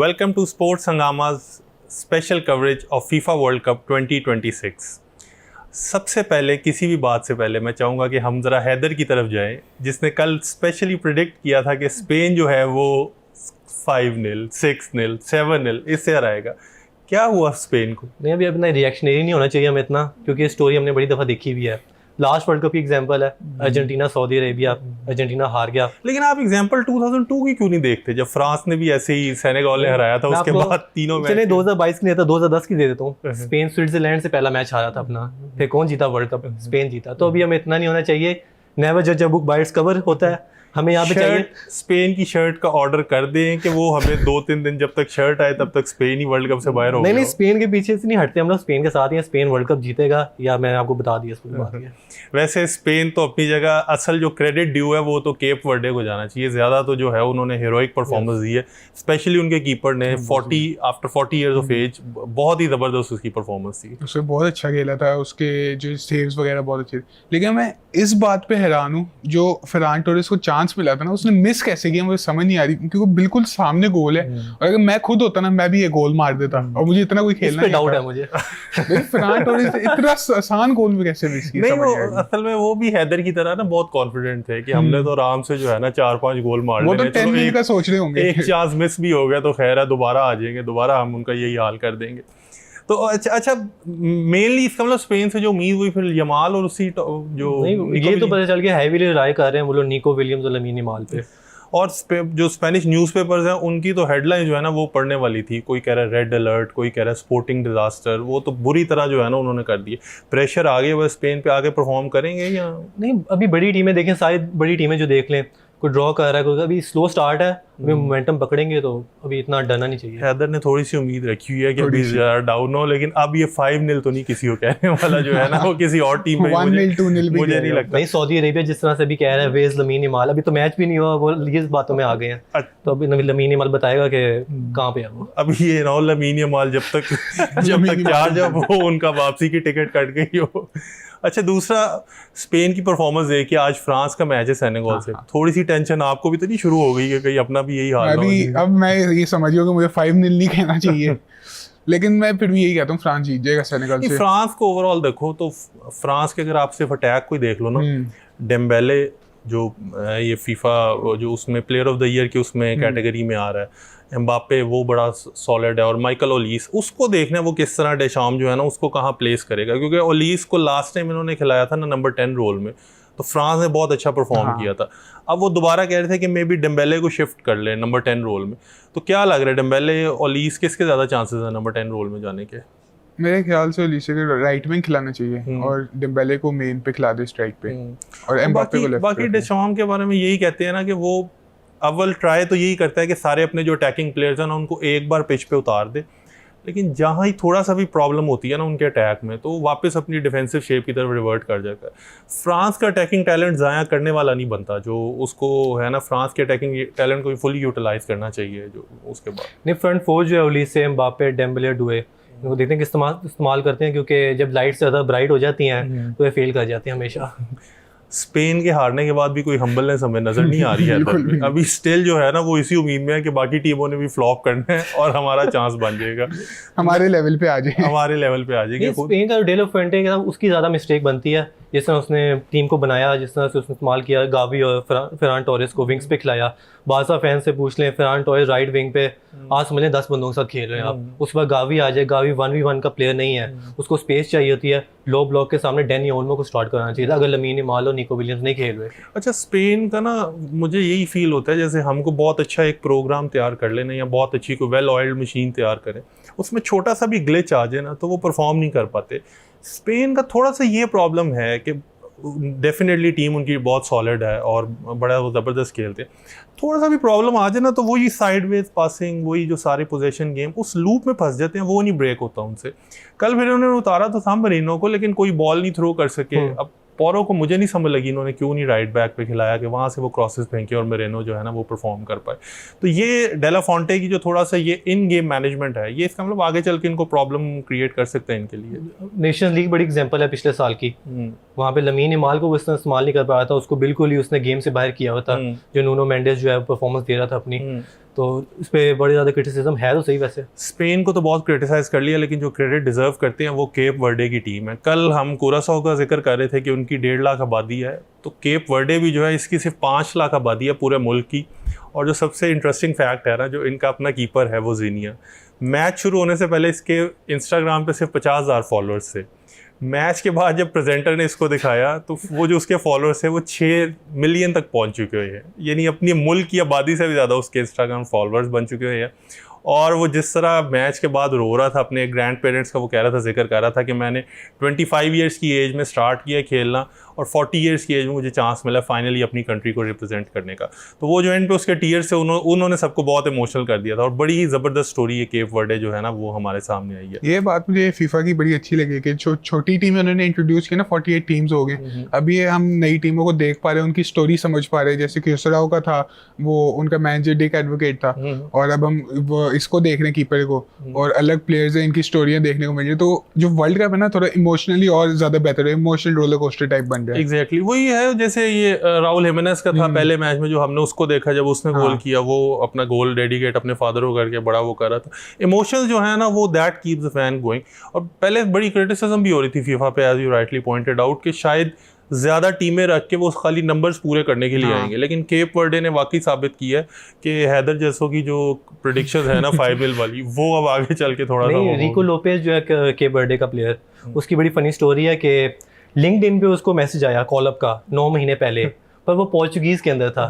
Welcome to Sports Hangama's special coverage of FIFA World Cup 2026. सबसे पहले किसी भी बात से पहले मैं चाहूँगा कि हम ज़रा हैदर की तरफ जाएं, जिसने कल स्पेशली प्रिडिक्ट किया था कि स्पेन जो है वो 5-0, 6-0, 7-0 इससे हराएगा। क्या हुआ स्पेन को? नहीं, अभी अपना रिएक्शनरी नहीं होना चाहिए हमें इतना, क्योंकि ये स्टोरी हमने बड़ी दफ़ा देखी भी है। लास्ट वर्ल्ड कप की एग्जांपल है, अर्जेंटीना सौदी अरेबिया, अर्जेंटीना हार गया। लेकिन आप एग्जांपल 2002 की क्यों नहीं देखते, जब फ्रांस ने भी ऐसे ही सेनेगल ने हराया था, उसके बाद तीनों मैच। चलिए 2022 की नहीं था, 2010 की दे देता हूँ। स्पेन स्विट्जरलैंड से पहला मैच हारा था अपना, फिर कौन जीता वर्ल्ड कप? स्पेन जीता। तो अभी हमें इतना नहीं होना चाहिए। नेवर जज a book by its cover होता है, हमें यहाँ पे चाहिए स्पेन की शर्ट का ऑर्डर कर दें कि वो हमें 2-3 दिन जब तक शर्ट आए तब तक स्पेन ही वर्ल्ड कप से बाहर होगा। नहीं, स्पेन के पीछे से नहीं हटते हम लोग, स्पेन के साथ ही हैं। स्पेन वर्ल्ड कप जीतेगा, या मैंने आपको बता दिया इसको बात है। वैसे स्पेन तो अपनी जगह, असल जो क्रेडिट ड्यू है वो तो केप वर्डे को जाना चाहिए। ज़्यादा तो जो है उन्होंने हीरोइक परफॉर्मेंस दी है, स्पेशली उनके कीपर ने। 40 ईयर्स ऑफ एज, बहुत ही ज़बरदस्त उसकी परफॉर्मेंस थी। उसने बहुत अच्छा खेला था, उसके जो सेव्स वगैरह बहुत अच्छे थे। लेकिन मैं इस बात पे हैरान हूँ, जो फरहान टोरेस को चांस मिला था ना, उसने मिस कैसे किया मुझे समझ नहीं आ रही, क्योंकि बिल्कुल सामने गोल है। और अगर मैं खुद होता ना, मैं भी ये गोल मार देता, और मुझे इतना कोई खेलना नहीं डाउट है मुझे। फरहान टोरेस इतना आसान गोल में कैसे मिस किया? नहीं, वो असल में वो भी हैदर की तरह ना बहुत कॉन्फिडेंट थे कि हमने तो आराम से जो है ना 4-5 गोल मार वो तो 10 मिनट का सोच रहे होंगे। एक चांस मिस भी हो गया तो खैर है, दोबारा आ जाएंगे, दोबारा हम उनका यही हाल कर देंगे। तो अच्छा मेनली इसका मतलब स्पेन से जो उम्मीद हुई, फिर यमाल और उसी जो ये तो पता चल गया हैवीली रिलाय कर रहे हैं वो लोग निको विलियम्स और लमीन यमाल पे। और जो स्पेनिश न्यूज़पेपर्स हैं उनकी तो हेडलाइन जो है ना वो पढ़ने वाली थी। कोई कह रहा है रेड अलर्ट, कोई कह रहा है स्पोर्टिंग डिजास्टर। वो तो बुरी तरह जो है ना उन्होंने कर दिए। प्रेशर आ गया, वह स्पेन पे आगे परफॉर्म करेंगे या नहीं? अभी बड़ी टीमें देखें, सारी बड़ी टीमें जो देख लें, कोई ड्रॉ कर रहा है, कोई अभी स्लो स्टार्ट है, अभी मोमेंटम पकड़ेंगे तो अभी इतना डरना नहीं चाहिए। हैदर ने थोड़ी सी उम्मीद रखी हुई है कि अभी ज़्यादा डाउन हो, लेकिन अब ये 5-0 तो नहीं किसी को कहने वाला जो है ना, वो किसी और टीम में 1-0, 2-0 मुझे नहीं लगता। नहीं, सऊदी अरेबिया जिस तरह से भी कह रहा है वेज लमीन यमाल, अभी तो मैच भी नहीं हुआ, वो ये बातों में आ गए हैं। तो अभी लमीन यमाल बताएगा कि कहाँ पे है वो। अभी ये ना लमीन यमाल जब तक जब वो उनका वापसी की टिकट कट गई हो। अच्छा, दूसरा स्पेन की परफॉर्मेंस देखिए, आज फ्रांस का मैच है सेनेगल से। थोड़ी सी टेंशन आपको भी तो नहीं शुरू हो गई कि कहीं अपना भी यही हाल हो? अब मैं ये समझिए कि मुझे 5-0 नहीं कहना चाहिए, लेकिन मैं फिर भी यही कहता हूँ फ्रांस जीत जाएगा सेनेगल से। फ्रांस को ओवरऑल देखो तो फ्रांस के अगर आप सिर्फ अटैक को देख लो ना, डेम्बेले जो ये फीफा जो उसमें प्लेयर ऑफ द ईयर की उसमें कैटेगरी में आ रहा है, एम्बापे वो बड़ा सॉलिड है, और माइकल ओलीस, उसको देखना है वो किस तरह डेशाम जो है ना उसको कहाँ प्लेस करेगा, क्योंकि ओलीस को लास्ट टाइम इन्होंने खिलाया था ना नंबर 10 रोल में, तो फ्रांस ने बहुत अच्छा परफॉर्म किया था। अब वो दोबारा कह रहे थे कि मे बी डेम्बेले को शिफ्ट कर ले नंबर 10 रोल में। तो क्या लग रहा है, डेम्बेले ओलीस किसके ज़्यादा चांसेस हैं नंबर 10 रोल में जाने के? मेरे ख्याल से ओलीसे को राइट में खिलाना चाहिए और डेम्बेले को मेन पे खिला दे स्ट्राइक पे, और एम्बापे को लेफ्ट पे। बाकी डेशाम के बारे में यही कहते हैं ना कि वो अव्वल ट्राई तो यही करता है कि सारे अपने जो अटैकिंग प्लेयर्स हैं ना उनको एक बार पिच पे उतार दे, लेकिन जहाँ ही थोड़ा सा भी प्रॉब्लम होती है ना उनके अटैक में, तो वापस अपनी डिफेंसिव शेप की तरफ रिवर्ट कर जाता है। फ्रांस का अटैकिंग टैलेंट ज़ाया करने वाला नहीं बनता, जो उसको है ना फ्रांस के अटैकिंग टैलेंट को फुली यूटिलाइज करना चाहिए। जो उसके बाद नहीं, फ्रंट फोर जो है ओलीसे, एम्बापे, डेम्बेले, डुए, वो देखते हैं कि इस्तेमाल करते हैं, क्योंकि जब लाइट्स ज़्यादा ब्राइट हो जाती हैं तो ये फेल कर जाते हैं हमेशा। स्पेन के हारने के बाद भी कोई हम्बलनेस हमें नजर नहीं आ रही है। अभी स्टिल जो है ना वो इसी उम्मीद में है कि बाकी टीमों ने भी फ्लॉप करना है और हमारा चांस बन जाएगा, हमारे लेवल पे आ जाए, हमारे लेवल पे आ जाएंगे। स्पेन का डेलो फुएंटे का उसकी ज़्यादा मिस्टेक बनती है, जिस तरह उसने टीम को बनाया, जिस तरह से उसने इस्तेमाल किया गावी और फरहान टोरेस को विंग्स पे खिलाया। बारसा फैन से पूछ लें, फरहान टोरेस राइट विंग पे आज समझ लें 10 बंदों के साथ खेल रहे हैं आप, उस पर गावी आ जाए, गावी 1v1 का प्लेयर नहीं है, उसको स्पेस चाहिए होती है। लो ब्लॉक के सामने डैनी ओल्मो को स्टार्ट कराना चाहिए था अगर लमीन यमाल और निको विलियम्स नहीं खेल रहे। अच्छा, स्पेन का ना मुझे यही फील होता है जैसे हमको बहुत अच्छा एक प्रोग्राम तैयार कर लेना या बहुत अच्छी कोई वेल ऑयल्ड मशीन तैयार करें, उसमें छोटा सा भी ग्लिच आ जाए ना तो वो परफॉर्म नहीं कर पाते। स्पेन का थोड़ा सा ये प्रॉब्लम है कि डेफिनेटली टीम उनकी बहुत सॉलिड है और बड़ा वो ज़बरदस्त खेलते हैं, थोड़ा सा भी प्रॉब्लम आ जाए ना तो वही साइडवेज पासिंग, वही जो सारे पोजीशन गेम उस लूप में फंस जाते हैं, वो नहीं ब्रेक होता उनसे। कल फिर उन्होंने उतारा तो था मरीनो को, लेकिन कोई बॉल नहीं थ्रो कर सके। अब पोरो को मुझे नहीं समझ लगी इन्होंने क्यों नहीं राइट बैक पे खिलाया कि वहाँ से वो क्रॉसेस फेंके और मरीनो जो है ना वो परफॉर्म कर पाए। तो ये डेला फॉन्टे की जो थोड़ा सा ये इन गेम मैनेजमेंट है, ये इसका मतलब आगे चल के इनको प्रॉब्लम क्रिएट कर सकते हैं इनके लिए। नेशंस लीग बड़ी एग्जांपल है पिछले साल की, वहाँ पे लमीन यमाल को उसने इस्तेमाल नहीं कर पाया था, उसको बिल्कुल ही उसने गेम से बाहर किया हुआ था, जो नूनो मेंडेस जो है परफॉर्मेंस दे रहा था अपनी। तो इस पर बड़ी ज़्यादा क्रिटिसिज्म है तो सही वैसे। स्पेन को तो बहुत क्रिटिसाइज कर लिया, लेकिन जो क्रेडिट डिजर्व करते हैं वो केप वर्डे की टीम है। कल हम कुरासाओ का जिक्र कर रहे थे कि उनकी 1.5 लाख आबादी है, तो केप वर्डे भी जो है इसकी सिर्फ 5 लाख आबादी है पूरे मुल्क की। और जो सबसे इंटरेस्टिंग फैक्ट है ना, जो इनका अपना कीपर है वो जीनिया, मैच शुरू होने से पहले इसके इंस्टाग्राम पे सिर्फ 50,000 फॉलोअर्स थे। मैच के बाद जब प्रेजेंटर ने इसको दिखाया तो वो जो उसके फॉलोअर्स है वो 6 मिलियन तक पहुंच चुके हुए हैं, यानी अपनी मुल्क की आबादी से भी ज़्यादा उसके इंस्टाग्राम फॉलोअर्स बन चुके हुए हैं। और वो जिस तरह मैच के बाद रो रहा था, अपने ग्रैंड पेरेंट्स का वो कह रहा था, जिक्र कर रहा था कि मैंने 25 ईयर्स की एज में स्टार्ट किया खेलना और 40 ईयर्स की एज में मुझे चांस मिला फाइनली अपनी कंट्री को रिप्रेजेंट करने का। तो वो जो एंड पे उसके टीयर्स से उन्होंने सबको बहुत इमोशनल कर दिया था। और बड़ी ही ज़बरदस्त स्टोरी है केप वर्डे जो है ना वो हमारे सामने आई है। ये बात मुझे फीफा की बड़ी अच्छी लगी कि छोटी टीमें उन्होंने इंट्रोड्यूस की ना, 48 टीम्स हो गए। अभी ये हम नई टीमों को देख पा रहे हैं, उनकी स्टोरी समझ पा रहे हैं। जैसे क्यूसराओ का था, वो उनका मैनेजर डिक एडवोकेट था, और अब हम इसको देख रहे हैं कीपर को, और अलग प्लेयर्स हैं, इनकी स्टोरियां देखने को मिल रही है। तो जो वर्ल्ड कप है ना, थोड़ा इमोशनली और ज्यादा बेहतर है, इमोशनल रोलर कोस्टर टाइप बन रहा है। एग्जैक्टली वही है। जैसे ये राहुल हिमेनेस का था पहले मैच में, जो हमने उसको देखा जब उसने गोल किया, वो अपना गोल डेडिकेट अपने फादर को करके बड़ा वो कर रहा था। इमोशंस जो है ना वो that keeps the fan going. और पहले बड़ी क्रिटिसिज्म भी हो रही थी फीफा पे, as you rightly pointed out, कि शायद ज़्यादा टीमें रख के वो खाली नंबर्स पूरे करने के लिए आएंगे। लेकिन केप वर्डे ने वाकई साबित किया है कि हैदर जैसों की जो प्रेडिक्शंस है ना 5-0 वाली, वो अब आगे चल के थोड़ा नहीं, रिको लोपेज जो है केप वर्डे का प्लेयर, उसकी बड़ी फनी स्टोरी है कि लिंक्डइन पे उसको मैसेज आया कॉल अप का 9 महीने पहले, पर वो पोर्चुगीज के अंदर था,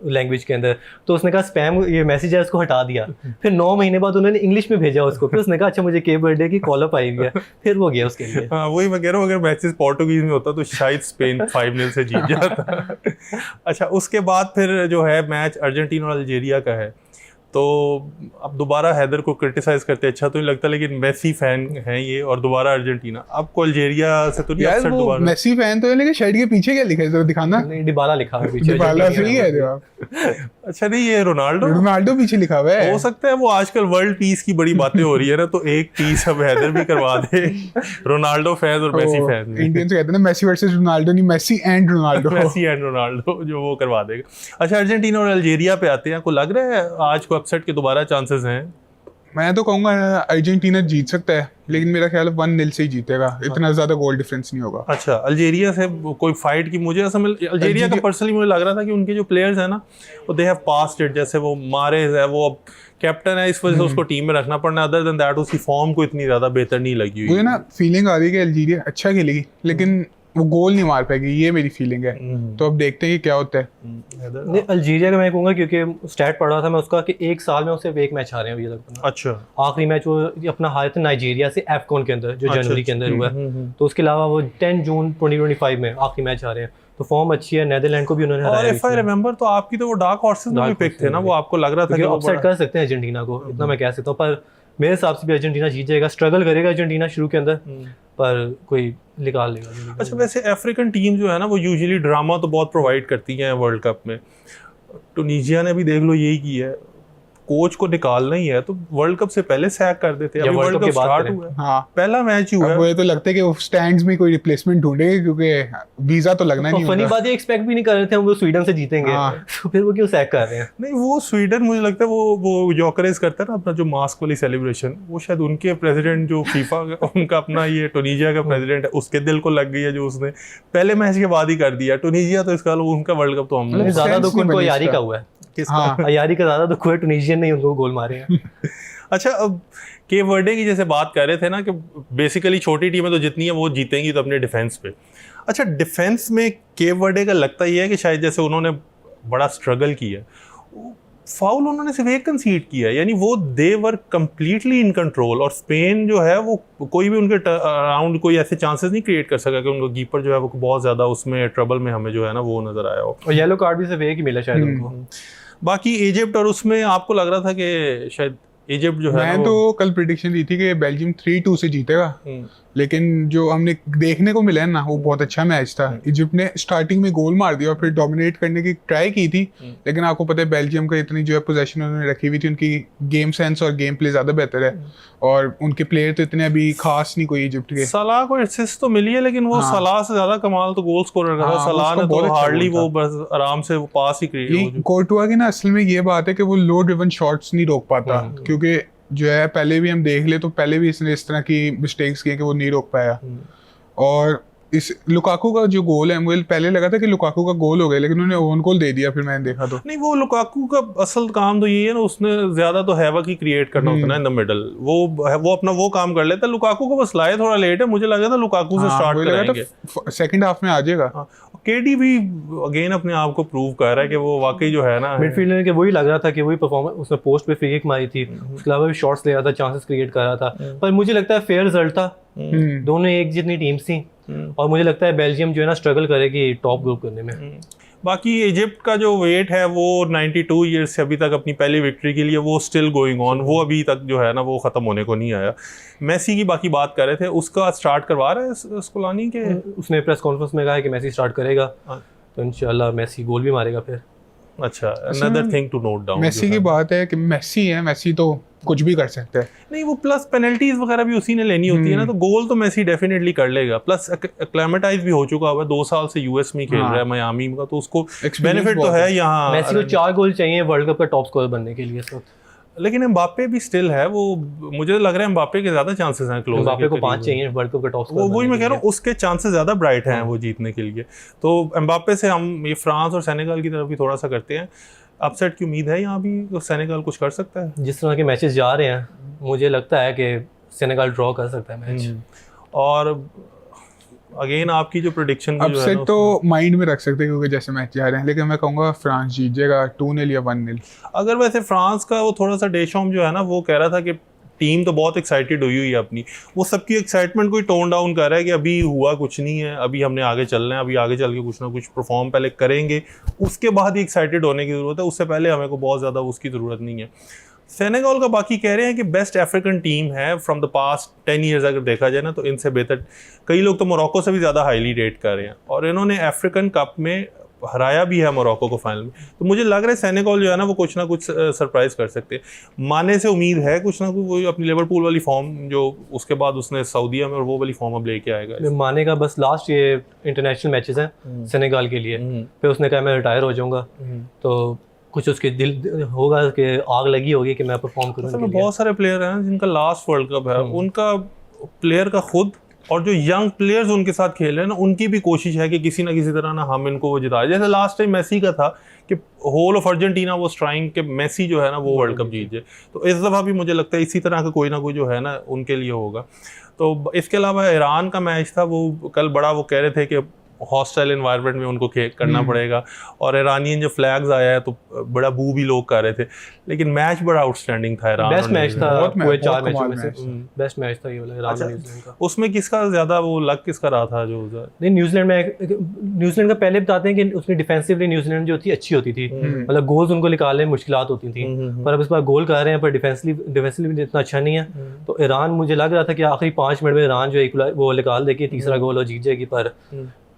लैंग्वेज के अंदर। तो उसने कहा स्पैम ये मैसेज है, उसको हटा दिया। फिर 9 महीने बाद उन्होंने इंग्लिश में भेजा उसको, फिर उसने कहा अच्छा मुझे केप वर्डे की कॉल अप आई हुई है, फिर वो गया उसके लिए। हाँ वही मैं कह रहा हूँ, अगर मैचेस पोर्टुगीज में होता तो शायद स्पेन 5-0 से जीत जाता। अच्छा, उसके बाद फिर जो है मैच अर्जेंटीना और अल्जीरिया का है। तो अब दोबारा हैदर को क्रिटिसाइज करते अच्छा तो नहीं लगता, लेकिन मेसी फैन हैं ये, और दोबारा अर्जेंटीना। आपको अल्जीरिया से तो नहीं अपसेट दोबारा? मेसी फैन तो है, लेकिन शर्ट के पीछे क्या लिखा है जरा दिखाना। नहीं, डिबाला लिखा है पीछे। डिबाला सही है जवाब। अच्छा नहीं, ये रोनाल्डो पीछे लिखा हुआ है। हो सकता है वो आजकल वर्ल्ड पीस की बड़ी बातें हो रही है ना, तो एक पीस अब हैदर भी करवा दे रोनाल्डो फैन और मेसी फैन। इंडियंस कहते हैं ना मेसी वर्सेस रोनाल्डो, नहीं Messi and Ronaldo. Messi and Ronaldo जो वो करवा देगा। अच्छा, अर्जेंटीना और अल्जीरिया पे आते हैं। आपको लग रहा है आज को अपसेट के दोबारा चांसेस हैं? मैं तो कहूंगा अर्जेंटीना जीत सकता है, लेकिन मेरा ख्याल है 1-0 से ही जीतेगा, इतना ज्यादा गोल डिफरेंस नहीं होगा। अच्छा, अल्जीरिया से कोई फाइट की मुझे ऐसा अल्जीरिया का पर्सनली मुझे लग रहा था कि उनके जो प्लेयर्स हैं ना वो दे हैव पास्ड इट। जैसे वो मारेज है, वो अब कैप्टन है, इस वजह से उसको टीम में रखना पड़ना। अदर देन दैट उसकी फॉर्म को इतनी ज्यादा बेहतर नहीं लगी हुई। मुझे ना फीलिंग आ रही है कि अल्जीरिया अच्छा खेलेगी, लेकिन वो गोल नहीं मार पाएगी, ये मेरी फीलिंग है। तो अब देखते हैं कि क्या होता है। नहीं, अल्जीरिया का मैं कहूँगा, क्योंकि स्टैट पढ़ रहा था मैं उसका कि 1 साल में उससे 1 मैच हारे हैं अभी तक। अच्छा, आखिरी मैच वो अपना हारे थे नाइजीरिया से एफकॉन के अंदर, जो जनवरी के अंदर हुआ है। तो उसके अलावा वो 10 जून 2025 में आखिरी मैच हारे हैं। तो फॉर्म अच्छी है, नेदरलैंड को भी उन्होंने हराया। और इफ आई रिमेंबर तो आपकी तो वो डार्क हॉर्सेस में भी पिक थे ना, वो आपको लग रहा था कि वो अपसेट कर सकते हैं अर्जेंटीना को, इतना मैं कह सकता हूँ। पर मेरे हिसाब से भी अर्जेंटीना जीत जाएगा। स्ट्रगल करेगा अर्जेंटीना शुरू के अंदर, पर कोई निकाल लेगा। अच्छा, वैसे अफ्रीकन टीम जो है ना वो यूजुअली ड्रामा तो बहुत प्रोवाइड करती हैं वर्ल्ड कप में। टुनीजिया ने भी देख लो यही की है, कोच को निकालना ही है तो वर्ल्ड कप से पहले सैक कर देते हैं। अभी वर्ल्ड कप स्टार्ट हुआ है, हाँ पहला मैच ही हुआ है। वो ये तो लगता है कि वो स्टैंड्स में कोई रिप्लेसमेंट ढूंढेंगे, क्योंकि वीजा तो लगना नहीं। फनी बात ये एक्सपेक्ट भी नहीं कर रहे थे हम वो स्वीडन से जीतेंगे, तो फिर वो क्यों सैक कर रहे हैं? नहीं, वो स्वीडन मुझे लगता है वो योकरेज करता है ना अपना जो मास्क वाली सेलिब्रेशन, वो शायद उनके प्रेसिडेंट जो फीफा उनका अपना ये टुनीजिया का प्रेसिडेंट है उसके दिल को लग गई है, जो उसने पहले मैच के बाद ही कर दिया। टुनीजिया तो इसका उनका वर्ल्ड कप तो हम ज्यादा दुख उनको यारी का हुआ है। यारी का ज्यादा दुख हुआ है, टुनीजियन ने उनको गोल मारे हैं। अच्छा, अब केप वर्डे की जैसे बात कर रहे थे ना कि बेसिकली छोटी टीमें तो जितनी है वो जीतेंगी तो अपने डिफेंस पे। अच्छा, डिफेंस में केप वर्डे का लगता ही है कि शायद जैसे उन्होंने बड़ा स्ट्रगल किया, फाउल उन्होंने सिर्फ एक कंसीड किया है, यानी वो दे वर कम्प्लीटली इन कंट्रोल। और स्पेन जो है वो कोई भी उनके अराउंड कोई ऐसे चांसेस नहीं क्रिएट कर सका कि उनका कीपर जो है वो बहुत ज़्यादा उसमें ट्रबल में हमें जो है ना वो नज़र आया हो। और येलो कार्ड भी सिर्फ एक ही मिला शायद उनको। बाकी इजिप्ट और उसमें आपको लग रहा था कि शायद इजिप्ट जो है ना मैं तो कल प्रिडिक्शन दी थी कि बेल्जियम 3-2 से जीतेगा, लेकिन जो हमने देखने को मिला है ना वो बहुत अच्छा मैच था। इजिप्ट ने स्टार्टिंग में गोल मार दिया और फिर डोमिनेट करने की ट्राई की थी, लेकिन आपको पता है बेल्जियम का इतनी जो है पोजीशन उन्होंने रखी हुई थी, उनकी गेम सेंस और गेम प्ले ज्यादा बेहतर है और उनके प्लेयर तो इतने अभी खास नहीं कोई इजिप्ट के। सलाह को असिस्ट तो मिली है, लेकिन वो सलाह से ज्यादा कमाल तो गोल स्कोरर का था। सलाह ने तो हार्डली वो बस आराम से वो पास ही क्रिएट। कोर्टुआ की ना असल में ये बात है कि वो लो ड्रिवन शॉट्स नहीं रोक पाता, क्योंकि जो है पहले भी हम देख ले तो पहले भी इसने इस तरह की मिस्टेक्स की कि वो नहीं रोक पाया। और इस लुकाकू का जो गोल है, मुझे पहले लगा था कि लुकाकू का गोल हो गया, लेकिन उन्होंने ओन गोल दे दिया फिर मैंने देखा तो। नहीं, वो लुकाकू का असल काम तो यही है ना, उसने ज्यादा तो हैवक ही क्रिएट करना होता है ना इन द मिडल। वो अपना वो काम कर लेता है। लुकाकू को बस लाए थोड़ा लेट है, मुझे लगा था लुकाकू से स्टार्ट करेंगे, सेकंड हाफ में आ जाएगा। केडी भी अगेन अपने आप को प्रूव कर रहा है कि वो वाकई जो है ना मिडफील्डर के वही लग रहा था कि वही परफॉर्मेंस, उसने पोस्ट पे फ्री किक मारी थी, उसके अलावा भी शॉट्स ले रहा था, चांसेस क्रिएट कर रहा था। पर मुझे लगता है फेयर रिजल्ट था, दोनों एक जितनी टीम्स थी और मुझे लगता है बेल्जियम जो है ना स्ट्रगल करेगी टॉप ग्रुप करने में। बाकी इजिप्ट का जो वेट है वो 92 ईयर्स से अभी तक अपनी पहली विक्ट्री के लिए वो स्टिल गोइंग ऑन, वो अभी तक जो है ना वो ख़त्म होने को नहीं आया। मेसी की बाकी बात कर रहे थे, उसका स्टार्ट करवा रहा है स्कोलानी के। उसने प्रेस कॉन्फ्रेंस में कहा है कि मेसी स्टार्ट करेगा, तो इंशाल्लाह मेसी गोल भी मारेगा फिर। अच्छा, another thing to note down, Messi की बात है कि मेसी है, मेसी तो कुछ भी कर सकता है। नहीं, वो प्लस पेनल्टीज वगैरह भी उसी ने लेनी होती है ना, तो गोल तो मेसी डेफिनेटली कर लेगा। प्लस एक्लेमेटाइज भी हो चुका हुआ है, 2 साल से यूएस में खेल रहा है, मियामी का, तो उसको बेनिफिट तो है यहाँ। मेसी को 4 गोल चाहिए वर्ल्ड कप का टॉप स्कोरर बनने के लिए इस वक्त, लेकिन एम्बापे भी स्टिल है, वो मुझे लग रहा है एम्बापे के ज्यादा चांसेस हैं क्लोज। एम्बापे को 5 चाहिए वर्ल्ड कप का टॉप स्कोरर, वही मैं कह रहा हूँ, उसके चांसेस ज्यादा ब्राइट हैं वो जीतने के लिए। तो एम्बापे से हम ये फ्रांस और सेनेगल की तरफ भी थोड़ा सा करते हैं। अपसेट की उम्मीद है यहाँ भी, तो सेनेगल कुछ कर सकता है। जिस तरह के मैचेस जा रहे हैं मुझे लगता है कि सेनेगल ड्रॉ कर सकता है मैच। और अगेन आपकी जो प्रेडिक्शन अपसेट तो माइंड में रख सकते हैं क्योंकि जैसे मैच जा रहे हैं, लेकिन मैं कहूँगा फ्रांस जीत जाएगा 2-0 या 1-0। अगर वैसे फ्रांस का वो थोड़ा सा डेशॉम जो है ना, वो कह रहा था कि टीम तो बहुत एक्साइटेड हुई है अपनी, वो सबकी एक्साइटमेंट को टोन डाउन कर रहा है कि अभी हुआ कुछ नहीं है, अभी हमने आगे चलना है, अभी आगे चल के कुछ ना कुछ परफॉर्म पहले करेंगे, उसके बाद ही एक्साइटेड होने की ज़रूरत है, उससे पहले हमें को बहुत ज़्यादा उसकी ज़रूरत नहीं है। सेनेगल का बाकी कह रहे हैं कि बेस्ट अफ्रीकन टीम है फ्रॉम द पास्ट 10 ईयर्स, अगर देखा जाए ना तो इनसे बेहतर कई लोग तो मोरक्को से भी ज़्यादा हाईली रेट कर रहे हैं, और इन्होंने अफ्रीकन कप में हराया भी है मोरक्को को फाइनल में। तो मुझे लग रहा है सेनेगल जो है ना वो कुछ ना कुछ सरप्राइज कर सकते हैं। माने से उम्मीद है कुछ ना कुछ वो अपनी लिवरपूल वाली फॉर्म जो उसके बाद उसने सऊदीया में, और वो वाली फॉर्म अब लेके आएगा। माने का बस लास्ट ये इंटरनेशनल मैचेस हैं सेनेगल के लिए, फिर उसने कहा मैं रिटायर हो जाऊंगा, तो कुछ उसके दिल होगा कि आग लगी होगी कि मैं परफॉर्म करूँगा। बहुत सारे प्लेयर हैं जिनका लास्ट वर्ल्ड कप है, उनका प्लेयर का खुद और जो यंग प्लेयर्स उनके साथ खेल रहे हैं ना, उनकी भी कोशिश है कि किसी ना किसी तरह ना हम इनको वो जिताए। जैसे लास्ट टाइम मेसी का था कि होल ऑफ अर्जेंटीना वो ट्राइंग कि मेसी जो है ना वो वर्ल्ड कप जीत जाए, तो इस दफ़ा भी मुझे लगता है इसी तरह का कोई ना कोई जो है ना उनके लिए होगा। तो इसके अलावा ईरान का मैच था, वो कल बड़ा वो कह रहे थे कि हॉस्टाइल एनवायरनमेंट में उनको करना पड़ेगा, और ईरानियन जो फ्लैग्स आया है तो बड़ा बू भी लोग कर रहे थे, लेकिन मैच बड़ा आउटस्टैंडिंग था। ईरान बेस्ट मैच था पूरे 4 मैचों में से, बेस्ट मैच था ये वाला ईरान न्यूजीलैंड का। उसमें किसका ज्यादा वो लक किसका रहा था? जो नहीं, न्यूजीलैंड का पहले बताते हैं कि उसमें डिफेंसिवली न्यूजीलैंड जो थी अच्छी होती थी, मतलब गोल्स उनको निकालने में मुश्किलात होती थी, पर अब इस बार गोल कर रहे हैं पर डिफेंसिवली इतना अच्छा नहीं है। तो ईरान, मुझे लग रहा था कि आखिरी 5 मिनट में ईरान जो वो निकाल देगी तीसरा गोल और जीत जाएगी, पर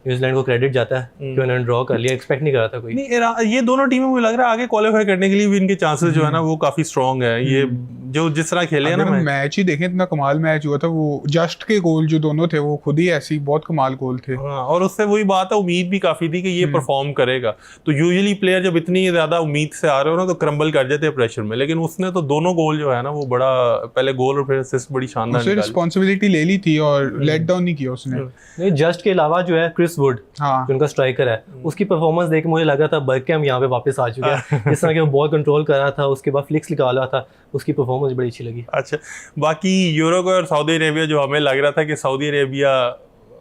न्यूजीलैंड को क्रेडिट जाता है कि उन्होंने ड्रॉ कर लिया, एक्सपेक्ट नहीं कर रहा था कोई। नहीं, ये दोनों टीमें मुझे लग रहा है आगे क्वालिफाई करने के लिए भी इनके चांसेस जो है ना वो काफी स्ट्रांग है। ये जो जिस तरह खेले हैं ना, मैच ही देखें इतना कमाल मैच हुआ था, वो जस्ट के गोल जो दोनों थे वो खुद ही ऐसी बहुत कमाल गोल थे। हाँ, और उससे वही बात है, उम्मीद भी काफी थी कि ये परफॉर्म करेगा। तो यूजुअली प्लेयर जब इतनी ज्यादा उम्मीद से आ रहे हो ना तो क्रम्बल कर जाते हैं प्रेशर में, लेकिन उसने तो दोनों गोल जो है ना वो बड़ा पहले गोल और फिर असिस्ट बड़ी शानदार निकाली, रिस्पांसिबिलिटी ले ली थी और लेट डाउन नहीं किया उसने। जस्ट के अलावा जो है क्रिस वुड, हाँ, उनका स्ट्राइकर है, उसकी परफॉर्मेंस देख मुझे लगा था बर्कहम यहाँ पे वापस आ चुका है। जिस तरह के वो बॉल कंट्रोल कर रहा था, उसके बाद फ्लिक्स निकाला था, उसकी परफॉर्मेंस बड़ी अच्छी लगी। अच्छा, बाकी यूरोगवे और सऊदी अरेबिया जो हमें लग रहा था कि सऊदी अरेबिया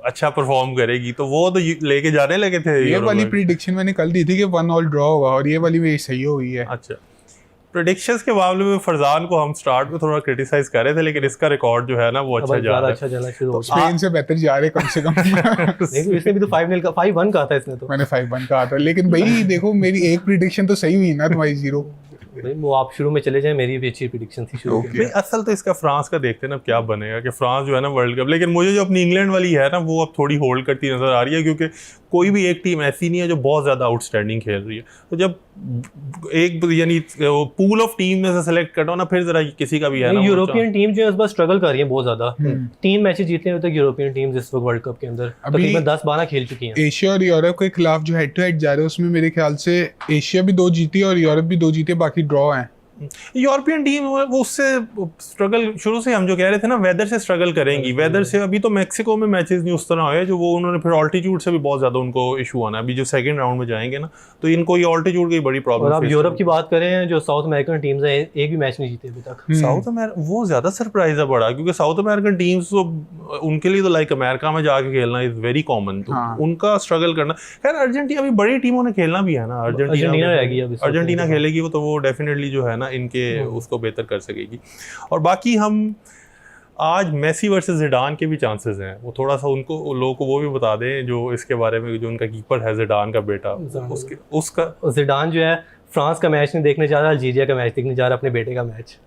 अच्छा परफॉर्म करेगी, तो वो तो लेके जाने लगे थे। ये वाली प्रेडिक्शन मैंने कल दी थी कि 1-1 ड्रॉ होगा, और ये वाली भी सही हो गई है। अच्छा, प्रेडिक्शंस के मामले में फरजान को हम स्टार्ट में थोड़ा क्रिटिसाइज कर रहे थे, लेकिन इसका रिकॉर्ड जो है ना वो अच्छा जा रहा है, अच्छा चलना शुरू हो गया। स्पेन से बेहतर जा रहे कम से कम। इसने भी तो 5-0 का 5-1 कहा था इसने तो। मैंने 5-1 कहा था, लेकिन भाई देखो मेरी एक प्रेडिक्शन तो सही हुई ना, तुम्हारी 0। भाई वो आप शुरू में चले जाएं, मेरी भी अच्छी प्रिडिक्शन थी शुरू Okay. में। भाई असल तो इसका फ्रांस का देखते हैं ना क्या बनेगा, कि फ्रांस जो है ना वर्ल्ड कप, लेकिन मुझे जो अपनी इंग्लैंड वाली है ना वो अब थोड़ी होल्ड करती नजर आ रही है, क्योंकि कोई भी एक टीम ऐसी नहीं है जो बहुत ज़्यादा आउटस्टैंडिंग खेल रही है। तो जब एक यानी पूल ऑफ टीम में से सेलेक्ट करना हो ना, फिर जरा किसी का भी है ना वो यूरोपियन टीम जो है इस बार स्ट्रगल कर रही है बहुत ज्यादा। हम्म। 3 मैचेस जीते हैं अभी तक यूरोपियन टीम इस वक्त वर्ल्ड कप के अंदर, अभी- तकरीबन 10-12 खेल चुकी हैं। एशिया और यूरोप के खिलाफ जो हेड टू हेड जा रहे हैं उसमें मेरे ख्याल से एशिया भी 2 जीती और यूरोप भी 2 जीते, बाकी ड्रॉ हैं। यूरोपियन टीम वो उससे स्ट्रगल शुरू से हम जो कह रहे थे ना, वेदर से स्ट्रगल करेंगी। वेदर से अभी तो मैक्सिको में मैचेस नहीं उस तरह हुए जो वो उन्होंने, फिर ऑल्टीट्यूड से भी बहुत ज़्यादा उनको इशू आना है। अभी जो सेकंड राउंड में जाएंगे ना तो इनको ये ऑल्टीट्यूड की बड़ी और प्रॉब्लम। आप यूरोप की बात करें, जो साउथ अमेरिकन टीम्स हैं एक भी मैच नहीं जीते अभी तक। साउथ अमेरिका वो ज़्यादा सरप्राइज है बड़ा, क्योंकि साउथ अमेरिकन टीम्स तो उनके लिए तो लाइक अमेरिका में जाके खेलना इज़ वेरी कॉमन, तो हाँ। उनका स्ट्रगल करना। खैर अर्जेंटीना, अभी बड़ी टीमों ने खेलना भी है ना, अर्जेंटीना रहेगी अब इस वक्त। अर्जेंटीना खेलेगी वो, तो वो डेफिनेटली जो है ना इनके उसको बेहतर कर सकेगी। और बाकी हम आज मेसी वर्सेस ज़िडान के भी चांसेस हैं, वो थोड़ा सा उनको लोगों को वो भी बता दें जो इसके बारे में, जो उनका कीपर है ज़िडान का बेटा, उसका ज़िडान जो है फ्रांस का मैच नहीं देखने जा रहा, अल्जीरिया का मैच देखने जा रहा, अपने बेटे का मैच।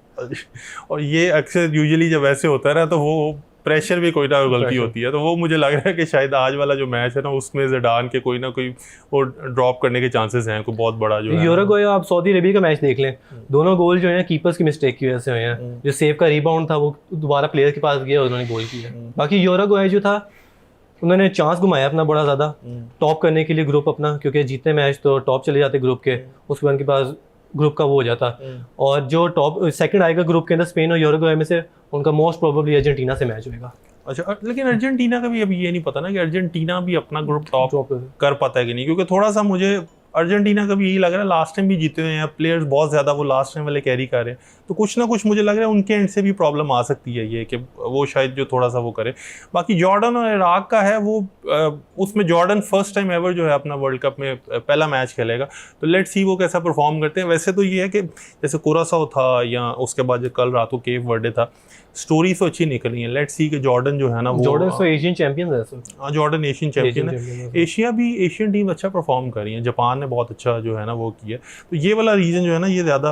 और ये अक्सर यूजुअली जब ऐसे होता है ना तो वो प्रेशर भी कोई ना कोई गलती होती है, तो वो मुझे लग रहा है कि शायद आज वाला जो मैच है ना उसमें ज़िडान के कोई ना कोई वो ड्रॉप करने के चांसेस हैं, कोई बहुत बड़ा जो है। यूरुग्वे आप सऊदी अरेबिया का मैच देख लें, दोनों गोल जो है कीपर्स की मिस्टेक की वजह से हुए हैं। जो सेव का रिबाउंड था वो दोबारा प्लेयर के पास गया और उन्होंने गोल किया। बाकी यूरुग्वे जो था उन्होंने चांस घुमाया अपना बड़ा ज़्यादा टॉप करने के लिए ग्रुप अपना, क्योंकि जीतने मैच तो टॉप चले जाते ग्रुप के, उसके बाद उनके पास ग्रुप का वो हो जाता। और जो टॉप सेकंड आएगा ग्रुप के अंदर स्पेन और यूरुग्वे में से, उनका मोस्ट प्रोबेबली अर्जेंटीना से मैच होएगा। अच्छा, लेकिन अर्जेंटीना का भी अभी ये नहीं पता ना कि अर्जेंटीना भी अपना ग्रुप टॉप कर पाता है कि नहीं, क्योंकि थोड़ा सा मुझे अर्जेंटीना का भी यही लग रहा है, लास्ट टाइम भी जीते हुए हैं प्लेयर्स बहुत ज़्यादा, वो लास्ट टाइम वाले कैरी कर रहे हैं, तो कुछ ना कुछ मुझे लग रहा है उनके एंड से भी प्रॉब्लम आ सकती है ये, कि वो शायद जो थोड़ा सा वो करे। बाकी जॉर्डन और इराक का है वो, उसमें जॉर्डन फर्स्ट टाइम एवर जो है अपना वर्ल्ड कप में पहला मैच खेलेगा, तो लेट्स सी वो कैसा परफॉर्म करते हैं। वैसे तो ये है कि जैसे कुरासाओ था या उसके बाद जो कल रात को केप वर्डे था, स्टोरी तो अच्छी निकली है। लेट्स सी कि जॉर्डन जो है ना वो, जॉर्डन तो एशियन चैंपियन है सर। हाँ जॉर्डन एशियन चैंपियन है। एशिया भी एशियन टीम अच्छा परफॉर्म कर रही है, जापान ने बहुत अच्छा जो है ना वो किया, तो ये वाला रीजन जो है ना ये ज़्यादा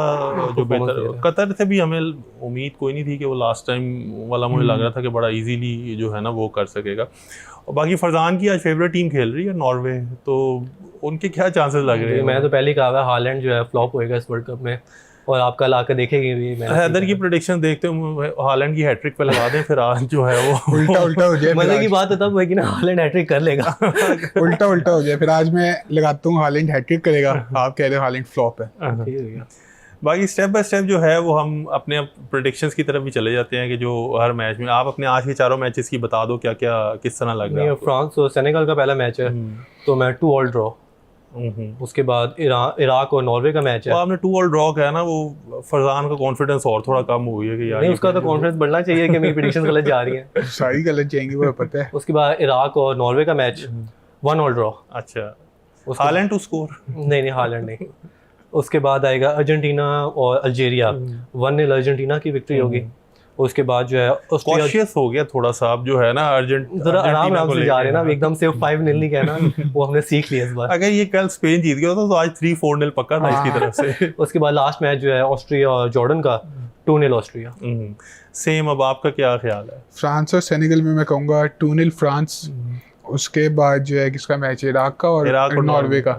जो बेहतर। कतर से भी हमें उम्मीद कोई नहीं थी कि वो लास्ट टाइम वाला, मुझे लग रहा था कि बड़ा इजीली जो है ना वो कर सकेगा। और बाकी फरजान की आज फेवरेट टीम खेल रही है नॉर्वे, तो उनके क्या चांसेस लग रहे हैं? मैं तो पहले ही कहा हुआ हालैंड जो है फ्लॉप होएगा इस वर्ल्ड कप में, और आप कल आकर देखेंगे भी। हैदर की प्रेडिक्शन देखते हुए हालैंड की हैट्रिक पे लगा दें, फिर आज जो है वो उल्टा हो जाए। मजे की बात है तब होगी ना, हालैंड हैट्रिक कर लेगा। उल्टा हो जाए, फिर आज मैं लगाता हूँ हालैंड हैट्रिक करेगा, आप कह रहे हो हालैंड फ्लॉप है। बाकी स्टेप बाय स्टेप जो है वो हम अपने प्रेडिक्शंस की तरफ भी चले जाते हैं, कि जो हर मैच में आप अपने आज के चारों मैचेस की बता दो, क्या क्या किस तरह लग रहा है? फ्रांस और सेनेगल का पहला मैच है, तो मैं 2-2 ड्रॉ। उसके बाद इराक और नॉर्वे का मैच है। आपने 2-2 ड्रॉ किया ना, वो फरजान का कॉन्फिडेंस और थोड़ा कम हुई है कि यार नहीं, उसका तो कॉन्फिडेंस बढ़ना चाहिए कि मेरी प्रेडिक्शंस गलत जा रही हैं। सारी गलत जाएंगी वो पता है। उसके बाद इराक और नॉर्वे का मैच 1-1 ड्रॉ। अच्छा, हालैंड टू स्कोर? नहीं हालैंड नहीं। उसके बाद आएगा अर्जेंटीना और अल्जीरिया, 1-0 अर्जेंटीना की विक्ट्री होगी। उसके बाद जो है कॉशियस हो गया थोड़ा सा अब जो है ना, जरा आराम से जा रहे हैं ना, एकदम से 5-0 नहीं कहना, वो हमने सीख लिया इस बार। अगर ये कल स्पेन जीत गया तो आज 3-4-0 पक्का था इसकी तरफ से। उसके बाद लास्ट मैच जो है ऑस्ट्रिया और जॉर्डन का, 2-0 ऑस्ट्रिया। सेम। अब आपका क्या ख्याल है? फ्रांस और सेनेगल में मैं कहूँगा 2-0 फ्रांस। उसके बाद जो है किसका मैच है, इराक का और नॉर्वे का।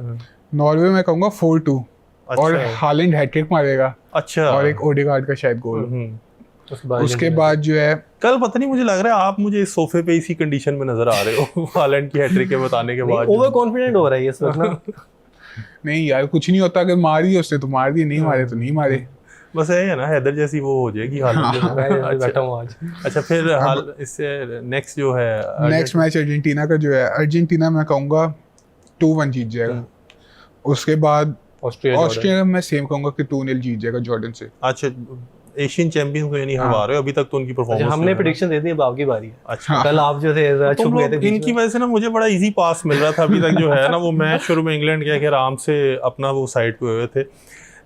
नॉर्वे में कहूँगा 4-2 और हालैंड हैट्रिक मारेगा। अच्छा, और एक ओडेगार्ड का शायद गोल। उसके बाद जो है कल पता नहीं, मुझे लग रहा है आप मुझे इस सोफे पे इसी कंडीशन में नजर आ रहे हो हालैंड की हैट्रिक के बताने के बाद। ओवर कॉन्फिडेंट हो रहा है इस वक्त ना। नहीं यार, कुछ नहीं होता, अगर मारी उसने तो मार दी, नहीं मारे तो नहीं मारे। बस ये है ना, हैदर जैसी वो हो जाएगी हालैंड। बैठा हूं आज। अच्छा, फिर इससे नेक्स्ट जो है नेक्स्ट मैच अर्जेंटीना का जो है, अर्जेंटीना मैं कहूँगा 2-1 जीत जाएगा। उसके बाद ऑस्ट्रिया में सेम कहूँगा कि 2-0 जीत जाएगा जॉर्डन से। अच्छा, एशियन चैंपियंस को यानी हरा रहे हो, अभी तक तो उनकी परफॉर्मेंस हमने प्रेडिक्शन दे दी, अब आपकी बारी है। अच्छा, कल आप जो थे छुप गए थे इनकी वजह से ना मुझे बड़ा इजी पास मिल रहा था अभी तक जो है ना, वो मैच शुरू में इंग्लैंड के आराम से अपना वो साइड पे हुए थे,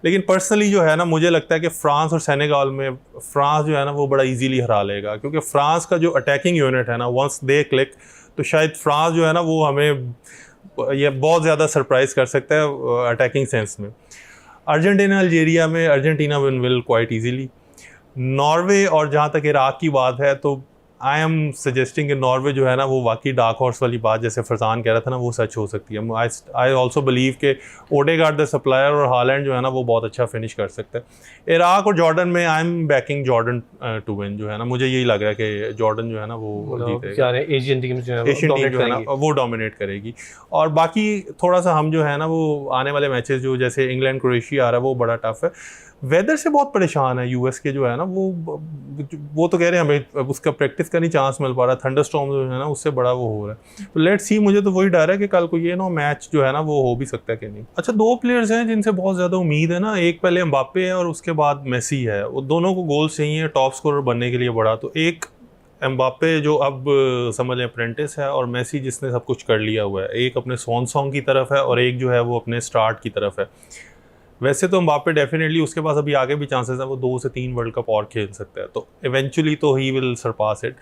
लेकिन पर्सनली जो है ना मुझे लगता है कि फ्रांस और सेनेगल में फ्रांस जो है ना वो बड़ा इजीली हरा लेगा, क्योंकि फ्रांस का जो अटैकिंग यूनिट है ना, वंस दे क्लिक, तो शायद फ्रांस जो है ना वो हमें ये बहुत ज़्यादा सरप्राइज कर सकता है अटैकिंग सेंस में। अर्जेंटीना अल्जीरिया में Argentina will quite easily. Norway और जहाँ तक इराक की बात है तो आई एम सजेस्टिंग कि नॉर्वे जो है ना वो वाकई डार्क हॉर्स वाली बात जैसे फरसान कह रहा था ना वो सच हो सकती है। आई ऑल्सो बिलीव के ओडेगार्ड द सप्लायर और हालैंड जो है ना वो बहुत अच्छा फिनिश कर सकते हैं। इराक और जॉर्डन में I am backing Jordan to win जो है ना, मुझे यही लग रहा है कि जॉर्डन जो है ना वो जीतेगा। एशियन टीम जो है ना वो डोमिनेट करेगी। और बाकी थोड़ा सा हम जो है ना वो आने वाले मैचेस जो जैसे इंग्लैंड क्रोएशिया आ रहा है वो बड़ा टफ है। वेदर से बहुत परेशान है यूएस के जो है ना वो तो कह रहे हैं हमें उसका प्रैक्टिस का नहीं चांस मिल पा रहा, थंडरस्टॉर्म जो है ना उससे बड़ा वो हो रहा है। तो लेट्स सी, मुझे तो वही डर है कि कल को ये ना मैच जो है ना वो हो भी सकता है कि नहीं। अच्छा, 2 प्लेयर्स हैं जिनसे बहुत ज़्यादा उम्मीद है ना, एक पहले एम्बाप्पे है और उसके बाद मेसी है। वो दोनों को गोल चाहिए टॉप स्कोरर बनने के लिए बड़ा। तो एक एम्बाप्पे जो अब समझ लें अप्रेंटिस है और मेसी जिसने सब कुछ कर लिया हुआ है, एक अपने सॉन्ग की तरफ है और एक जो है वो अपने स्टार्ट की तरफ है। वैसे तो एम्बाप्पे डेफिनेटली उसके पास अभी आगे भी चांसेस है, वो 2 से 3 वर्ल्ड कप और खेल सकता है, तो इवेंचुअली तो ही विल सरपास इट।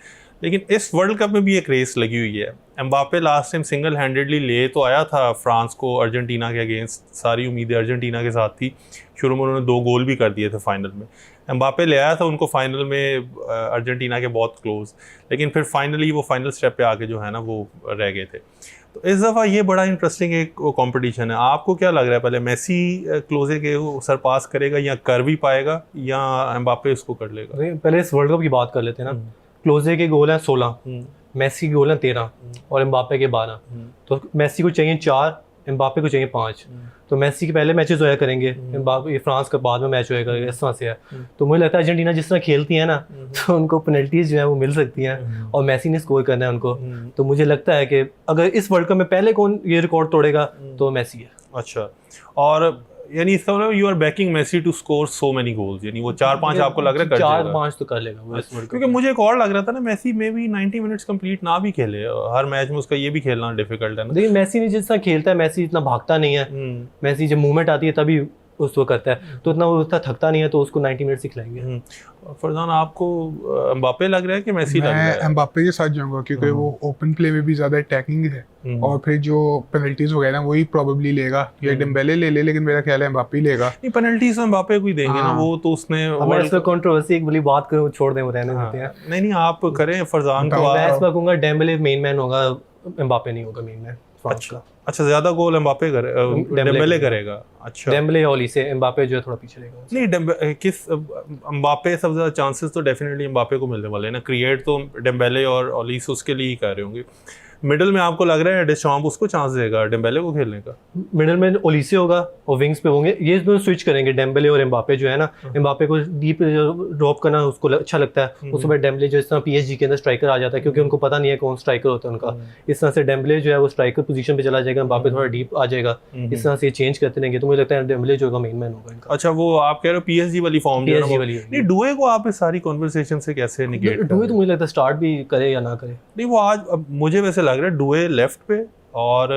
लेकिन इस वर्ल्ड कप में भी एक रेस लगी हुई है। Mbappe last time single handedly ले तो आया था फ्रांस को अर्जेंटीना के अगेंस्ट, सारी उम्मीदें अर्जेंटीना के साथ थी। शुरू में उन्होंने 2 गोल भी कर दिए थे फाइनल में। एम्बाप्पे ले आया था उनको फाइनल में अर्जेंटीना के बहुत क्लोज, लेकिन फिर फाइनली वो फाइनल स्टेप पे आके जो है ना वो रह गए थे। तो इस दफ़ा ये बड़ा इंटरेस्टिंग एक कंपटीशन है। आपको क्या लग रहा है, पहले मेसी क्लोजे के सरपास करेगा या कर भी पाएगा या एम्बाप्पे इसको कर लेगा? पहले इस वर्ल्ड कप की बात कर लेते हैं ना। क्लोजे के गोल हैं 16, मेसी के गोल हैं 13 और एम्बाप्पे के 12। तो मेसी को चाहिए 4, एम्बाप्पे को चाहिए 5। तो मेसी के पहले मैचेस होया करेंगे, एम्बाप्पे फ्रांस का बाद में मैच होया करेगा, इस तरह से है। तो मुझे लगता है अर्जेंटीना जिस तरह खेलती है ना तो उनको पेनल्टीज जो है वो मिल सकती हैं और मेसी ने स्कोर करना है उनको। तो मुझे लगता है कि अगर इस वर्ल्ड कप में पहले कौन ये रिकॉर्ड तोड़ेगा तो मेसी है। अच्छा, और यानी इसका मतलब you are backing Messi to score so many goals, यानी वो 4-5 आपको लग रहा है कर जाएगा? 4-5 तो कर लेगा वो इस वर्ल्ड कप। क्योंकि मुझे एक और लग रहा था ना मेसी में भी 90 मिनट्स कंप्लीट ना भी खेले, हर मैच में उसका ये भी खेलना डिफिकल्ट है ना। देखिए मेसी ने जिस तरह खेलता है, मेसी इतना भागता नहीं है। मेसी जब मूवमेंट आती है तभी उसको करता है, तो इतना वो उतना थकता नहीं है, तो उसको 90 मिनट सिखलाएंगे। फरजान, आपको एम्बाप्पे लग रहा है कि मेसी लग रहा है? मैं एम्बाप्पे के साथ जाऊंगा क्योंकि वो ओपन प्ले में भी ज्यादा अटैकिंग है और फिर जो पेनल्टीज वगैरह वही प्रोबेबली लेगा, या डेम्बेले ले लेकिन मेरा ख्याल है एम्बाप्पे लेगा। नहीं, पेनल्टीज एम्बाप्पे को ही देंगे ना, वो तो उसने मैं इस पे कंट्रोवर्सी एक बड़ी बात करूं, छोड़ दें वो रहने देते हैं। नहीं आप करें फरजान को। मैं इस बार कहूंगा डेम्बेले मेन मैन होगा, एम्बाप्पे नहीं होगा मेन मैन। अच्छा, ज्यादा गोल एम्बाप्े डेम्बेले करेगा? अच्छा, डेम्बेले और ओलिसे, एम्बाप्े जो है थोड़ा पीछे रहेगा। नहीं, किस एम्बाप्े सबसे ज्यादा चांसेस तो डेफिनेटली एम्बाप्े को मिलने वाले हैं ना। क्रिएट तो डेम्बेले और ओलिसे उसके लिए ही कर रहे होंगे। मिडिल में आपको लग रहा है डेशॉम्प उसको चांस देगा डेम्बेले को खेलने का? मिडिल में ओलिसे होगा और विंग्स पे होंगे, ये दोनों स्विच करेंगे डेम्बेले और एम्बाप्े जो है ना। एम्बाप्े को डीप ड्रॉप करना उसको अच्छा लगता है, उसके बाद डेम्बेले जो इस तरह पीएसजी के अंदर स्ट्राइकर आ जाता है, क्योंकि उनको पता नहीं है कौन स्ट्राइकर होता है उनका। इस तरह से डेम्बेले जो है वो स्ट्राइकर पोजीशन पे चला जाएगा, एम्बाप्े थोड़ा डीप आ जाएगा, इस तरह से चेंज करते रहेंगे। तो मुझे लगता है डेम्बेले जो होगा मेन मैन होगा इनका। अच्छा, वो आप कह रहे हो पीएसजी वाली फॉर्म? पीएसजी वाली नहीं, डुए को आप इस सारी कन्वर्सेशन से कैसे निगेट? डुए तो मुझे लगता है स्टार्ट भी करे या ना करे। नहीं, वो आज मुझे वैसे लग रहा है डुए लेफ्ट पे और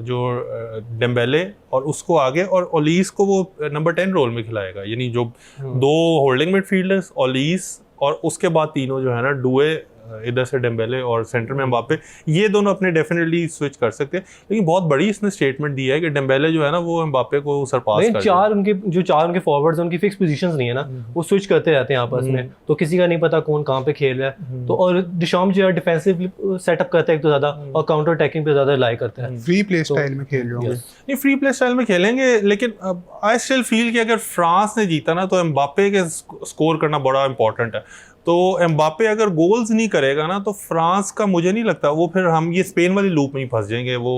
जो डेम्बेले और उसको आगे, और ओलीस को वो नंबर 10 रोल में खिलाएगा, यानी जो 2 होल्डिंग मिडफील्डर्स ओलीस और उसके बाद तीनों जो है ना डुए, इधर से डेम्बेले और सेंटर में एम्बाप्े, ये दोनों अपने डेफिनेटली स्विच कर सकते हैं। लेकिन बहुत बड़ी इसने स्टेटमेंट दी है कि डेम्बेले जो है ना वो एम्बाप्े को सरपास कर चार उनके फॉरवर्ड्स उनकी फिक्स पोजीशंस नहीं है ना, वो स्विच करते रहते हैं आपस में, तो किसी का नहीं पता कौन कहाँ पे खेल रहा है। तो और डिशॉम्प जो है डिफेंसिव सेटअप करता है एक तो ज्यादा, और काउंटर अटैकिंग पे ज्यादा रिलाई करता है। फ्री प्ले स्टाइल में खेल रहे होंगे। नहीं, फ्री प्ले स्टाइल में खेलेंगे, लेकिन आई स्टिल फील कि अगर फ्रांस ने जीता ना तो एम्बाप्े के स्कोर करना बड़ा इंपॉर्टेंट है। तो एम्बाप्े अगर गोल्स नहीं करेगा ना तो फ्रांस का मुझे नहीं लगता, वो फिर हम ये स्पेन वाली लूप में ही फंस जाएंगे। वो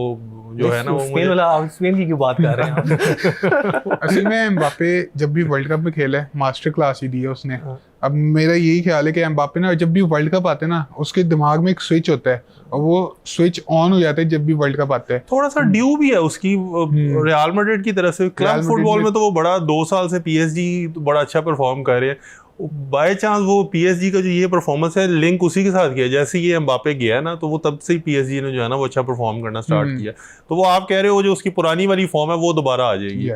जो है ना वो स्पेन की क्यों बात कर रहे हैं? असल में एम्बाप्े जब भी वर्ल्ड कप में खेला है मास्टर क्लास ही दी है उसने। अब मेरा यही ख्याल है कि एम्बाप्े ना जब भी वर्ल्ड कप आते हैं ना उसके दिमाग में एक स्विच होता है और वो स्विच ऑन हो जाता है जब भी वर्ल्ड कप आता है। थोड़ा सा ड्यू भी है उसकी रियल मैड्रिड की तरफ से। क्लब फुटबॉल में तो वो बड़ा 2 साल से पीएसजी बड़ा अच्छा परफॉर्म कर रहे हैं। बाय चांस वो पीएसजी का जो ये परफॉर्मेंस है लिंक उसी के साथ किया, जैसे ये एम्बाप्े गया ना तो वो तब से ही पीएसजी ने जो है ना वो अच्छा परफॉर्म करना स्टार्ट किया। तो वो आप कह रहे हो जो उसकी पुरानी वाली फॉर्म है वो दोबारा आ जाएगी।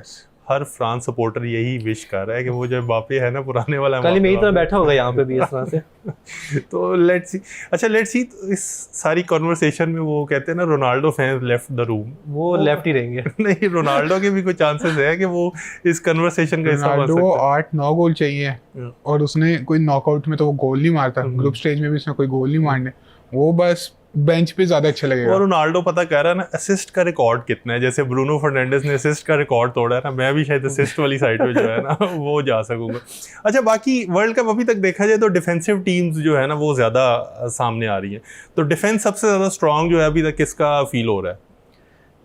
हर फ्रांस सपोर्टर यही विश कर रहा है कि वो जो एम्बापे है ना पुराने वाला कल मेरी तरह बैठा होगा यहाँ पे भी इस तरह से। तो लेट्स सी। अच्छा लेट्स सी, इस सारी कॉन्वर्सेशन में वो कहते हैं ना Ronaldo fans left the room, वो लेफ्ट ही रहेंगे। नहीं, रोनाल्डो के भी कुछ चांसेस है कि वो इस कन्वर्सेशन का हिस्सा बन रोनाल्डो सकता है। 8-9 गोल चाहिए और उसने कोई नॉकआउट में तो वो गोल नहीं मारता, ग्रुप स्टेज में भी उसने कोई गोल नहीं मारने, वो बस बेंच पे ज्यादा अच्छा लगेगा। और रोनाल्डो पता कह रहा है ना असिस्ट का रिकॉर्ड कितना है, जैसे ब्रूनो फर्नांडिस ने असिस्ट का रिकॉर्ड तोड़ा है ना, मैं भी शायद असिस्ट वाली साइड पे जो है ना वो जा सकूंगा। अच्छा बाकी वर्ल्ड कप अभी तक देखा जाए तो डिफेंसिव टीम्स जो है ना वो ज्यादा सामने आ रही हैं, तो डिफेंस सबसे ज्यादा स्ट्रांग जो है अभी तक किसका फील हो रहा है?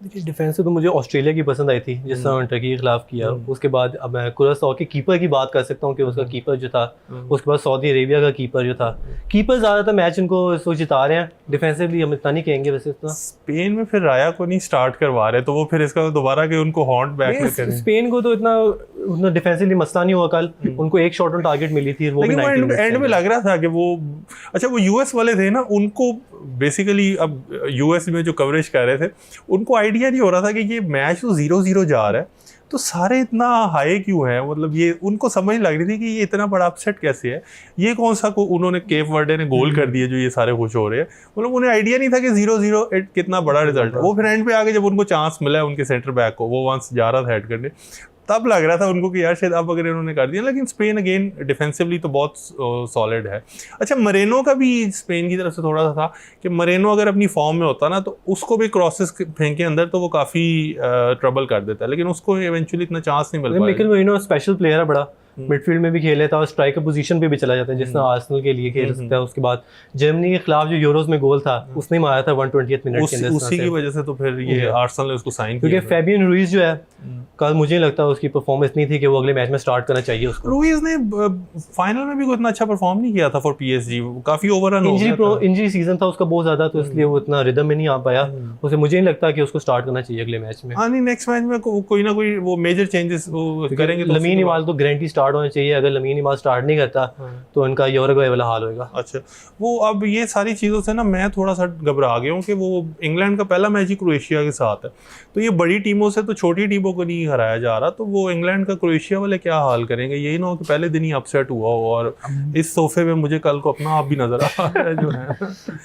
देखिए डिफेंस तो मुझे ऑस्ट्रेलिया की पसंद आई थी जिस तरह उन्होंने टर्की के खिलाफ किया। उसके बाद अब मैं कुरासाओ के कीपर की बात कर सकता हूँ कि उसका कीपर जो था, उसके बाद सऊदी अरेबिया का कीपर जो था, कीपर ज़्यादातर मैच इनको इसको जिता रहे हैं। डिफेंसिवली हम इतना नहीं कहेंगे वैसे इतना। स्पेन में फिर राया को नहीं स्टार्ट करवा रहे, तो वो फिर इसका दोबारा के उनको हॉन्ट बैक में करें। स्पेन को तो इतना डिफेंसिवली मसला नहीं हुआ कल, उनको एक शॉट ऑन टारगेट मिली थी, वो भी लेकिन वो 90 मिनट्स एंड में लग रहा था कि वो, अच्छा वो यूएस वाले थे ना, उनको बेसिकली अब यूएस में जो कवरेज कर रहे थे उनको आइडिया नहीं हो रहा था कि ये मैच तो 0-0 जा रहा है, तो सारे इतना हाई क्यों है, मतलब ये उनको समझ लग रही थी कि ये इतना बड़ा अपसेट कैसे है, ये कौन सा को उन्होंने केप वर्डे ने गोल कर दिए जो ये सारे खुश हो रहे हैं, मतलब उन्हें आइडिया नहीं था कि 0-0 कितना बड़ा रिजल्ट है। वो फिर एंड पे आके जब उनको चांस मिला है उनके सेंटर बैक को, वो वंस जा रहा था हेड करने, तब लग रहा था उनको कि यार शायद अब अगर इन्होंने कर दिया, लेकिन स्पेन अगेन डिफेंसिवली तो बहुत सॉलिड है। अच्छा मरेनो का भी स्पेन की तरफ से थोड़ा सा था कि मरेनो अगर अपनी फॉर्म में होता ना तो उसको भी क्रॉसेस फेंके अंदर तो वो काफ़ी ट्रबल कर देता है, लेकिन उसको इवेंचुअली इतना चांस नहीं मिल पाया। मिकेल मेरिनो स्पेशल प्लेयर है बड़ा, मिडफील्ड में भी खेल लेता है और स्ट्राइकर पोजीशन पे भी चला जाता है जिस तरह आर्सेनल के लिए खेल सकता है। उसके बाद जर्मनी के खिलाफ जो यूरोज में गोल था उसने मारा था 120th मिनट के अंदर, उसी की वजह से तो फिर ये आर्सेनल ने उसको साइन किया। क्योंकि फैबियन रुइज जो है कल मुझे नहीं लगता उसकी परफॉर्मेंस नहीं थी कि वो अगले मैच में स्टार्ट करना चाहिए उसको। रुइज ने फाइनल में भी कोई इतना अच्छा परफॉर्म नहीं किया था फॉर पीएसजी, काफी ओवररन हो गया था। इंजरी सीजन था उसका बहुत ज्यादा, तो इसलिए वो इतना रिदम में नहीं आ पाया। उसे मुझे नहीं लगता कि उसको स्टार्ट करना चाहिए अगले मैच में। हां नहीं, नेक्स्ट मैच में कोई ना कोई वो मेजर चेंजेस वो करेंगे तो लमीन यमाल तो गारंटी स्टार्ट होना चाहिए, अगर लमीन यमाल स्टार्ट नहीं करता तो उनका यूरुग्वे वाला हाल होगा। अच्छा वो अब ये सारी चीज़ों से ना मैं थोड़ा सा घबरा गया हूँ कि वो इंग्लैंड का पहला मैच ही क्रोएशिया के साथ है, तो ये बड़ी टीमों से तो छोटी टीमों को नहीं हराया जा रहा, तो वो इंग्लैंड का क्रोएशिया वाले क्या हाल करेंगे, यही ना हो कि पहले दिन ही अपसेट हुआ हो। और इस सोफे में मुझे कल को अपना आप भी नजर आ रहा है जो है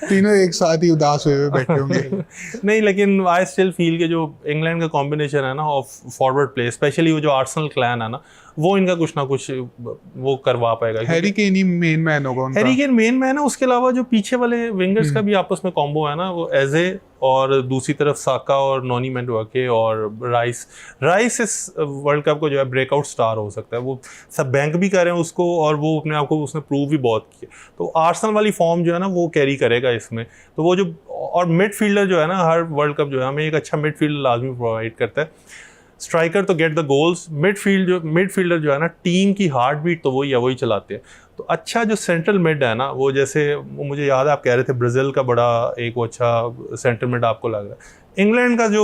तीनों एक साथ ही उदास हुए बैठे होंगे। नहीं लेकिन आई स्टिल फील कि जो इंग्लैंड का कॉम्बिनेशन है ना ऑफ फॉरवर्ड प्ले, स्पेशली वो जो आर्सेनल क्लैन है ना, वो इनका कुछ ना कुछ वो करवा पाएगा। हैरी केन ही मेन मैन होगा उनका। हैरी केन मेन मैन है, उसके अलावा जो पीछे वाले विंगर्स का भी आपस में कॉम्बो है ना, वो एजे और दूसरी तरफ साका और नोनी मेंडुआके और राइस इस वर्ल्ड कप को जो है ब्रेकआउट स्टार हो सकता है। वो सब बैंक भी कर रहे हैं उसको और वो अपने आप को उसने प्रूव भी बहुत किया, तो आर्सेनल वाली फॉर्म जो है ना वो कैरी करेगा इसमें। तो वो जो और मिडफील्डर जो है ना, हर वर्ल्ड कप जो है हमें एक अच्छा मिडफील्डर लाजमी प्रोवाइड करता है। स्ट्राइकर तो गेट द गोल्स, मिडफील्डर जो है ना टीम की हार्ट बीट तो वही चलाते हैं। तो अच्छा जो सेंट्रल मिड है ना, वो जैसे वो मुझे याद है आप कह रहे थे ब्राज़ील का बड़ा एक वो अच्छा सेंट्रल मिड आपको लग रहा है। इंग्लैंड का जो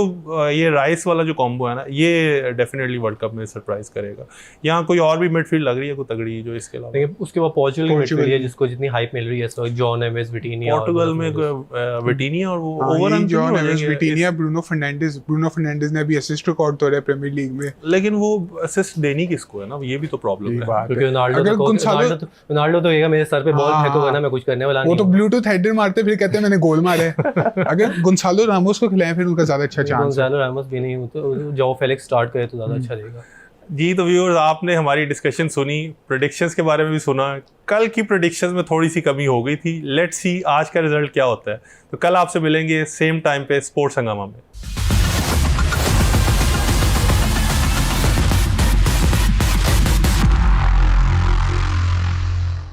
ये राइस वाला जो कॉम्बो है ना, ये डेफिनेटली वर्ल्ड कप में सरप्राइज करेगा। यहाँ कोई और भी मिडफील्ड लग रही है कोई तगड़ी जो इसके अलावा? उसके बाद पोर्चुगल की मिडफील्ड है जिसको जितनी हाइप मिल रही है, so John Neves, Vitinha. Portugal में विटिनिया और वो overrun John Neves, Vitinha, Bruno Fernandes ने भी असिस्ट रिकॉर्ड तोड़ा है प्रीमियर लीग में, लेकिन वो असिस्ट देनी किसको है ना, ये भी तो प्रॉब्लम है। क्योंकि रोनाल्डो तो कहेगा मेरे सर पे बॉल फेंकोगे ना, मैं कुछ करने वाला नहीं। वो तो ब्लूटूथ हेडर मारते फिर कहते हैं मैंने गोल मारा है। अगर गोंसालो रामोस को खिलाएं फिर उनका ज्यादा अच्छा चांस है। गोंसालो रामोस भी नहीं, तो जाओ फेलिक्स स्टार्ट करे तो ज्यादा अच्छा रहेगा। जी तो व्यूअर्स, आपने हमारी डिस्कशन सुनी, प्रेडिक्शंस के बारे में भी सुना। कल की प्रेडिक्शंस में थोड़ी सी कमी हो गई थी, लेट्स सी आज का रिजल्ट क्या होता है। तो कल आपसे मिलेंगे सेम टाइम पे स्पोर्ट्स हंगामा में।